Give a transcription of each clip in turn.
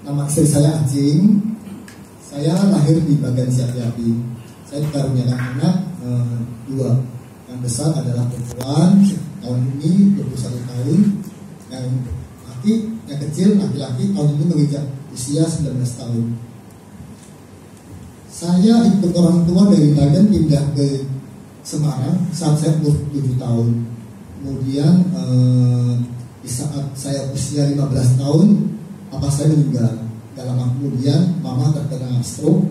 Nama istri saya Acing. Saya lahir di Bagan Siapiapi. Saya dikaruniakan anak dua. Yang besar adalah perempuan, tahun ini 21 tahun. Yang kecil laki-laki tahun ini menginjak usia 19 tahun. Saya ikut orang tua dari Bagan pindah ke Semarang saat saya umur 7 tahun. Kemudian di saat saya usia 15 tahun, papa saya meninggal. Gak lama kemudian mama terkena stroke.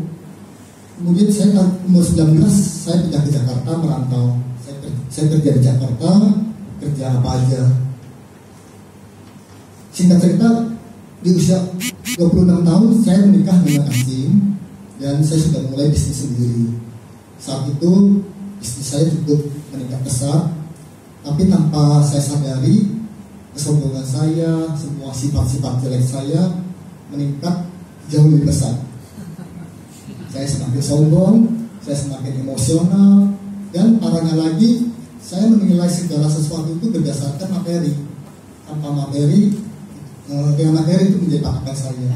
Kemudian saya umur 19 saya pindah ke Jakarta merantau. Saya kerja di Jakarta, kerja apa aja. Singkat cerita, di usia 26 tahun saya menikah dengan Acing dan saya sudah mulai bisnis sendiri. Saat itu bisnis saya cukup meningkat pesat, tapi tanpa saya sadari kesombongan saya, semua sifat-sifat jelek saya meningkat jauh lebih besar. Saya semakin sombong, saya semakin emosional, dan parahnya lagi saya menilai segala sesuatu itu berdasarkan materi. Tanpa materi, dengan materi itu menjadi patokan saya.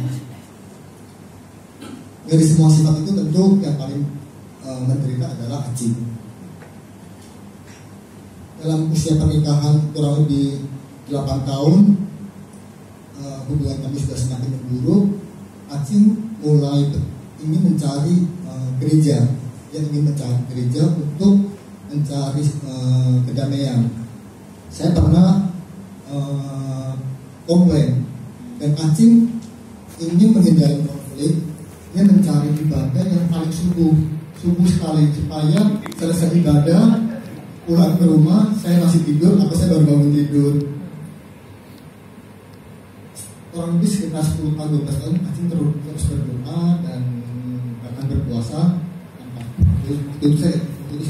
Dari semua sifat itu tentu yang paling menderita adalah Acing. Dalam usia pernikahan kurang lebih 8 tahun, hubungan kami sudah semakin memburuk. Acing mulai ingin mencari gereja. Dia ingin mencari gereja untuk mencari kedamaian. Saya pernah komplain, dan Acing ingin menghindari konflik. Dia mencari ibadah yang paling subuh sekali, supaya selesai ibadah pulang ke rumah saya masih tidur atau saya baru bangun tidur. Kurang lebih sekitar 10 tahun 12 tahun Acing terus berdoa dan bahkan berpuasa. Itu saya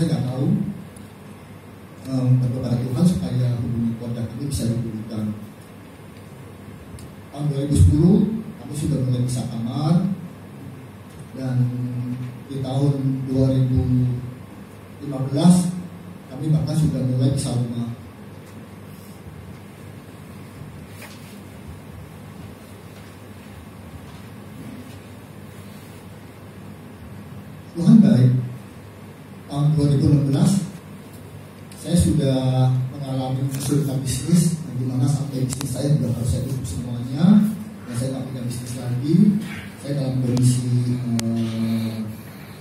nggak tahu, berdoa pada Tuhan supaya hubungan keluarga ini bisa dipulihkan. Tahun 2010 kami sudah mulai pisah kamar, dan di tahun 2015 kami bahkan sudah mulai pisah rumah. Tuhan baik. Tahun 2016 saya sudah mengalami kesulitan bisnis, di mana sampai bisnis saya sudah harus saya tutup semuanya, dan saya tak punya bisnis lagi. Saya dalam kondisi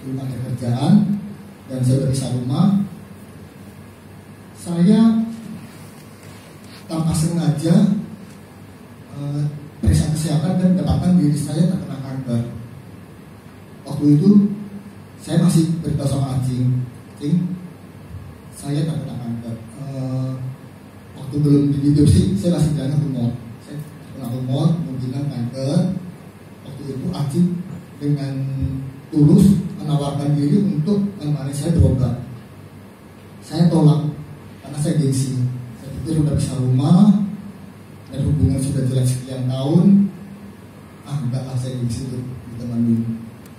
rumah pekerjaan, dan saya berpisah rumah. Saya tanpa sengaja periksa kesehatan dan mendapatkan diri saya terkena kanker. Waktu itu saya masih beritahu sama Acing, saya terkena kanker. Waktu belum dibiopsi saya masih bilang tumor. Saya terkena tumor, kemungkinan kanker. Waktu itu Acing dengan tulus menawarkan diri untuk menemani saya berobat. Saya tolak karena saya gengsi. Saya pikir sudah bisa rumah dan hubungan sudah jelek sekian tahun. Enggaklah, saya gengsi untuk ditemani.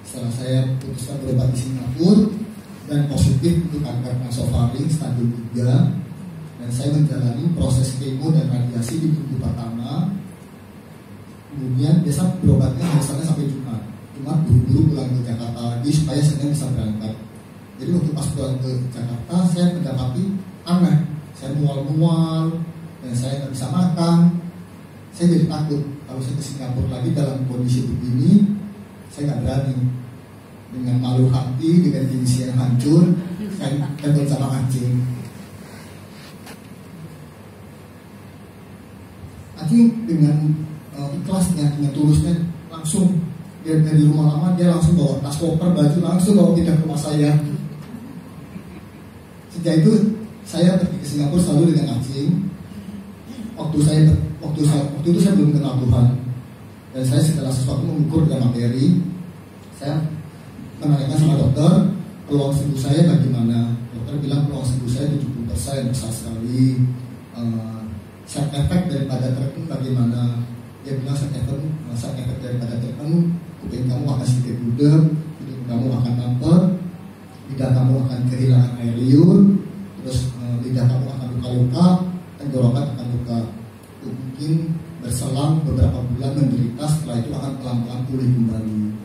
Setelah saya putuskan berobat di Singapura dan positif untuk kanker nasofaring stadium 3, dan saya menjalani proses kemo dan radiasi di minggu pertama. Kemudian biasa berobatnya biasanya sampai Jumat buru-buru pulang ke Jakarta lagi supaya saya bisa berangkat. Jadi waktu pas pulang ke Jakarta saya mendapati aneh, saya mual-mual dan saya nggak bisa makan. Saya jadi takut kalau saya ke Singapura lagi dalam kondisi begini. Saya nggak berani, dengan malu hati, dengan gengsi yang hancur, saya ikut sama Acing. Acing dengan ikhlasnya, dengan tulusnya, langsung dia dari rumah lama dia langsung bawa tas koper, baju, langsung bawa pindah ke rumah saya. Sejak itu saya pergi ke Singapura selalu dengan Acing. Waktu itu saya belum kenal Tuhan, dan saya segala sesuatu mengukur dengan materi. Saya menanyakan sama dokter peluang sembuh saya bagaimana. Dokter bilang peluang sembuh saya 70%, besar sekali. Side effect daripada treatment bagaimana? Dia bilang side effect daripada treatment, kuping kamu akan sedikit budek, hidung kamu akan mampet, lidah kamu akan kehilangan air liur, terus lidah kamu akan luka-luka, tenggorokan akan luka. Mungkin berselang beberapa bulan menderita, setelah itu akan pelan-pelan pulih kembali.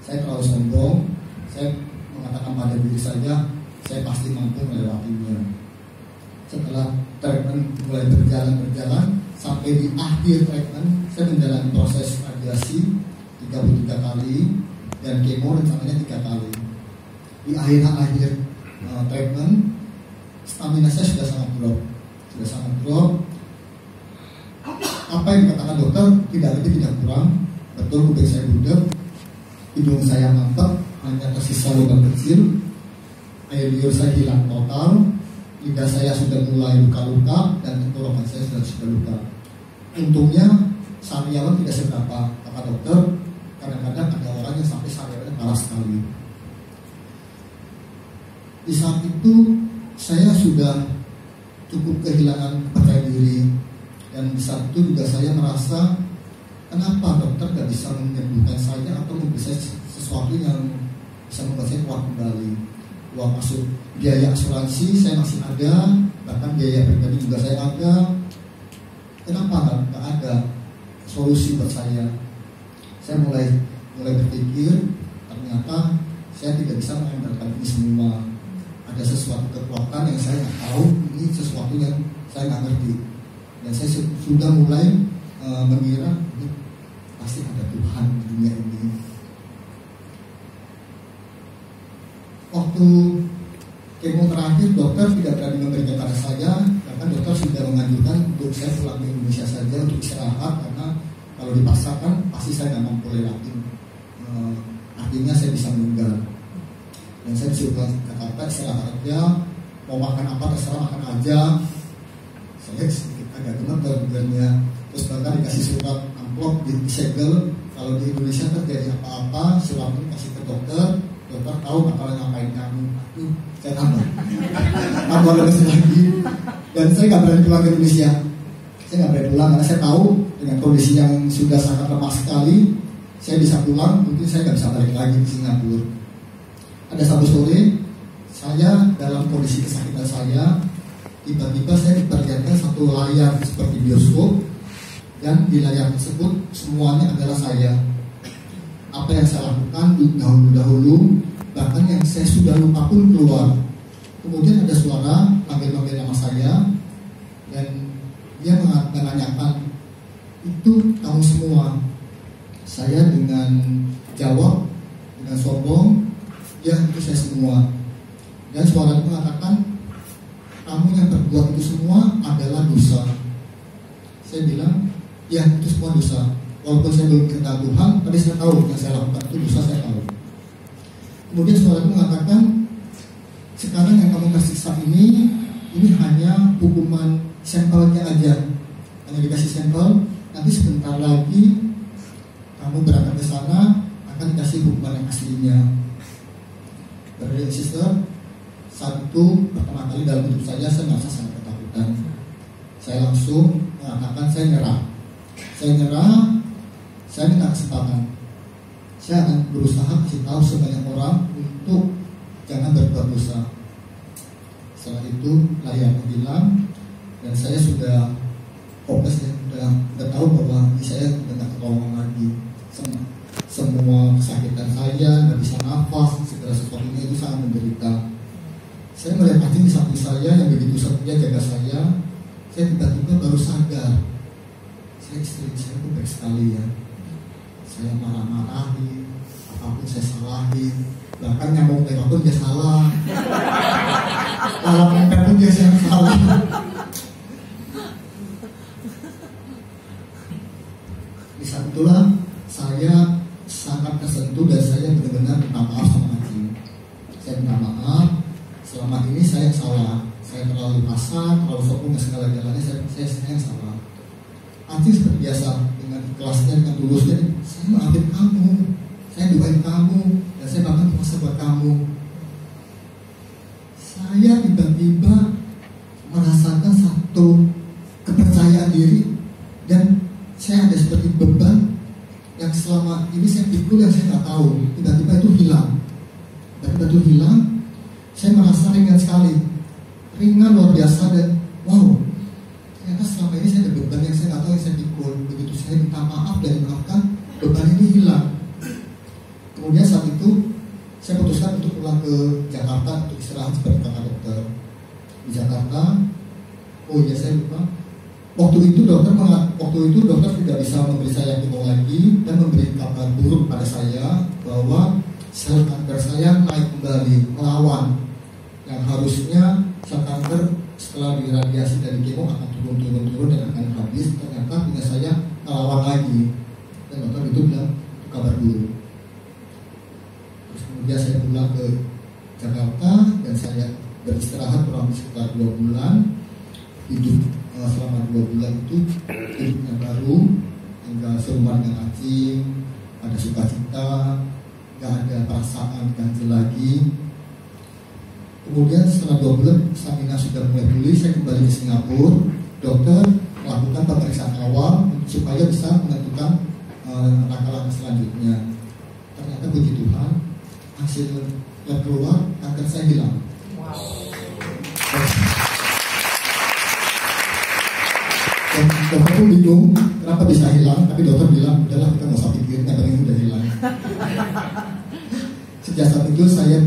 Saya terlalu sombong, saya mengatakan pada diri saya pasti mampu melewatinya. Setelah treatment mulai berjalan sampai di akhir treatment, saya menjalani proses radiasi 33 kali dan kemo rencananya 3 kali. Di akhir treatment, stamina saya sudah sangat drop. Apa yang dikatakan dokter tidak lebih tidak kurang. Betul, kuping saya budak, hidung saya mampet, hanya tersisa lubang kecil, air liur saya hilang total, lidah saya sudah mulai luka-luka, dan tenggorokan saya sudah luka. Untungnya sariawan tidak seberapa, kata dokter. Kadang-kadang ada orang yang sampai sariawannya parah sekali. Di saat itu saya sudah cukup kehilangan percaya diri, dan di saat itu juga saya merasa kenapa dokter gak bisa menyembuhkan saya atau memberi sesuatu yang bisa membuat saya kuat kembali. Uang masuk biaya asuransi saya masih ada, bahkan biaya pribadi juga saya ada. Kenapa gak ada solusi buat saya? Saya mulai berpikir, ternyata saya tidak bisa mengandalkan ini semua. Ada sesuatu kekuatan yang saya nggak tahu, ini sesuatu yang saya nggak ngerti. Dan saya sudah mulai mengira ini pasti ada Tuhan di dunia ini. Waktu kemo terakhir, dokter tidak berani memberikan pada saya, bahkan dokter sudah menganjurkan untuk saya pulang ke Indonesia saja untuk istirahat, karena kalau dipaksakan pasti saya nggak mampu lewatin. Artinya saya bisa meninggal. Dan saya disuruh ke Jakarta, istirahat aja, mau makan apa terserah makan aja. Saya sedikit agak gemet dengarnya. Terus bahkan dikasih surat amplop disegel, kalau di Indonesia terjadi apa-apa surat ini kasih ke dokter tahu bakalan ngapain kamu. Aduh, saya tambah lemes lagi. Dan saya nggak berani pulang ke Indonesia. Saya nggak berani pulang karena saya tahu dengan kondisi yang sudah sangat lemah sekali, saya bisa pulang, mungkin saya nggak bisa balik lagi ke Singapura. Ada satu sore, saya dalam kondisi kesakitan saya, tiba-tiba saya diperlihatkan satu layar seperti bioskop, dan di layar tersebut semuanya adalah saya. Apa yang saya lakukan dahulu, bahkan yang saya sudah lupa pun keluar. Kemudian ada suara panggil-panggil nama saya, dan dia menanyakan, itu kamu semua? Saya dengan jawab, dengan sombong, ya itu saya semua. Dan suara itu mengatakan, kamu yang berbuat itu semua adalah dosa. Saya bilang, ya itu semua dosa. Walaupun saya belum kenal Tuhan, tapi saya tahu yang saya lakukan itu dosa, saya tahu. Kemudian suara itu mengatakan, sekarang yang kamu tersiksa ini hanya hukuman sampelnya aja. Hanya dikasih sampel, nanti sebentar lagi kamu berangkat ke sana akan dikasih hukuman yang aslinya. Brother and sister, satu pertama kali dalam hidup saya merasa sangat ketakutan. Saya langsung mengatakan saya nyerah, saya minta kesempatan. Saya akan berusaha kasih tahu sebanyak orang untuk jangan berbuat dosa. Setelah itu layarnya hilang dan saya sudah hopeless, ya, udah tahu bahwa saya udah gak ketolongan lagi. Semua kesakitan saya, nggak bisa nafas, segala sesuatunya itu sangat menderita. Saya melihat anjing di samping saya yang begitu setia jaga saya tiba-tiba baru sadar, istri saya itu baik sekali ya. Saya marah-marahin, apapun saya salahin, bahkan nyamuk tembak pun dia salah, lalat nempel pun dia yang salah. Di saat itulah saya sangat tersentuh dan saya benar-benar minta maaf sama anjing. Saya minta maaf, selama ini saya salah, saya terlalu kasar, terlalu sombong dan segala jalannya saya yang salah. Anjing seperti biasa dengan ikhlasnya, dengan tulusnya, saya maafin kamu, saya doain kamu, dan saya bahkan puasa buat kamu. Saya tiba-tiba merasakan satu kepercayaan diri dan saya ada seperti beban yang selama ini saya pikul yang saya nggak tahu, tiba-tiba itu hilang. Saya merasa ringan sekali, ringan luar biasa, dan wow, ternyata selama ini saya ada beban yang saya nggak tahu yang saya pikul. Begitu saya minta maaf dan dimaafkan, beban ini ke Jakarta untuk istirahat seperti kata dokter. Di Jakarta, oh iya saya lupa. Waktu itu dokter tidak bisa memberi saya kemo lagi dan memberi kabar buruk pada saya bahwa sel kanker saya naik kembali melawan. Yang harusnya sel kanker setelah diradiasi dari kemo akan turun dan akan habis, ternyata punya saya melawan lagi. Dan dokter itu bilang itu kabar buruk. Terus kemudian saya pulang ke Jakarta dan saya beristirahat kurang lebih sekitar 2 bulan. Hidup selama 2 bulan itu hidupnya baru, tinggal serumah dengan acing, ada sukacita, gak ada perasaan ganjil lagi. Kemudian setelah 2 bulan stamina sudah mulai pulih, saya kembali ke Singapura. Dokter melakukan pemeriksaan awal supaya bisa menentukan langkah-langkah selanjutnya. Ternyata puji Tuhan, hasil lab keluar, kanker saya hilang. Dokter pun bingung kenapa bisa hilang, tapi dokter bilang udahlah kita nggak usah pikirin, yang penting udah hilang. Sejak saat itu saya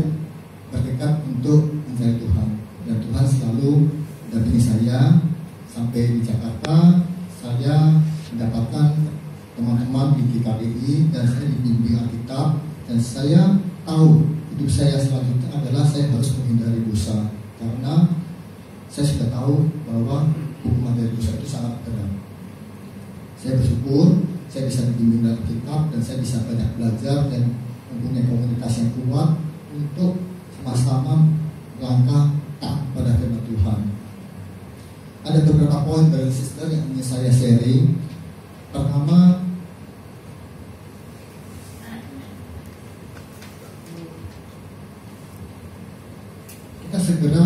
bertekad untuk mencari Tuhan, dan Tuhan selalu mendampingi saya sampai di Jakarta. Saya mendapatkan teman-teman di GKPI dan saya dibimbing Alkitab, dan saya tahu hidup saya selanjutnya adalah saya harus menghindari dosa, karena saya sudah tahu bahwa hukuman dari dosa itu sangat berat. Saya bersyukur saya bisa dibimbing dalam Alkitab dan saya bisa banyak belajar dan mempunyai komunitas yang kuat untuk sama-sama melangkah taat pada firman Tuhan. Ada beberapa poin dari sister yang ingin saya sharing. Pertama, kita segera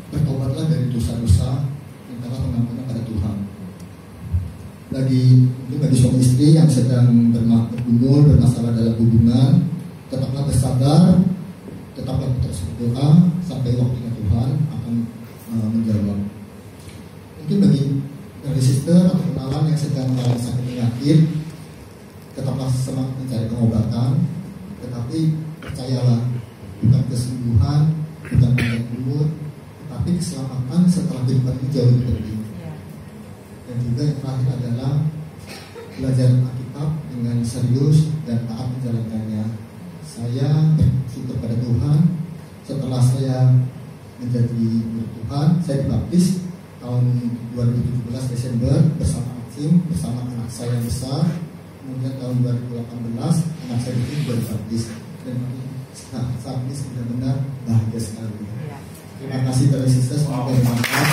bertobatlah dari dosa-dosa, mintalah pengampunan pada Tuhan. Mungkin bagi suami istri yang sedang bergumul, bermasalah dalam hubungan, tetaplah bersabar, tetaplah terus berdoa sampai waktunya Tuhan akan menjawab. Mungkin bagi sister atau kenalan yang sedang mengalami sakit penyakit, tetaplah semangat mencari pengobatan, tetapi percayalah, bukan kesembuhan, bukan panjang umur, tetapi keselamatan setelah kehidupan ini jauh lebih penting. Dan juga yang terakhir adalah belajar Alkitab dengan serius dan taat menjalankannya. Saya bersyukur pada Tuhan, setelah saya menjadi murid Tuhan, saya dibaptis tahun 2017 Desember bersama acing, bersama anak saya yang besar. Kemudian tahun 2018 anak saya itu juga dibaptis, dan saat ini benar-benar bahagia sekali. Terima kasih dari sister, semoga bermanfaat.